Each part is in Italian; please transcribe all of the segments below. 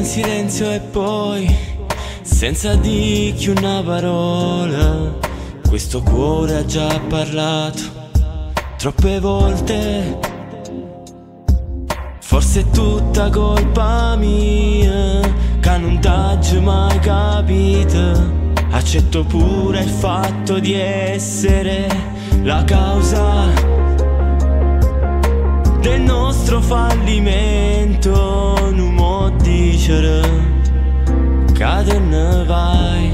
silenzio e poi, senza dirti una parola, questo cuore ha già parlato troppe volte. Forse è tutta colpa mia, che non t'hai mai capito. Accetto pure il fatto di essere la causa del nostro fallimento. Non mo dicere che te ne vai.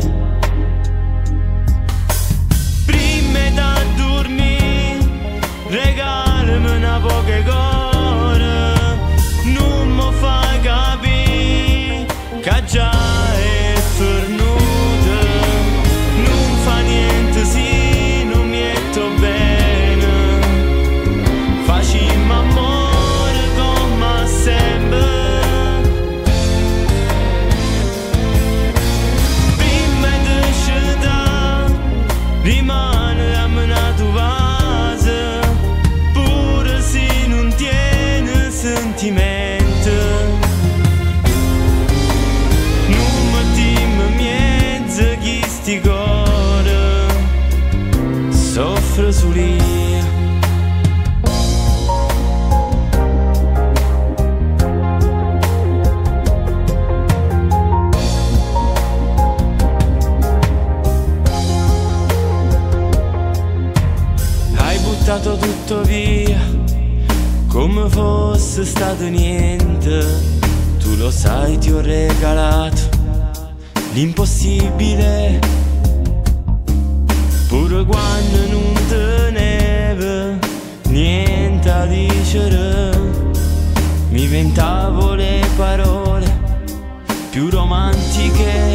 Prima da dormire regalami una poche cose, non mi fai capire che già è fornuta. Non fa niente se non mi sto bene, facciamo amore come sempre. Prima di scegliere rimane a me una tua base, pure se non tiene sentimento. Non mettiamo in mezzo chi sti cuore soffre sull'io. Hai buttato tutto via come fosse stato niente. Tu lo sai, ti ho regalato l'impossibile, pure quando non tenevo niente a dicere. Mi inventavo le parole più romantiche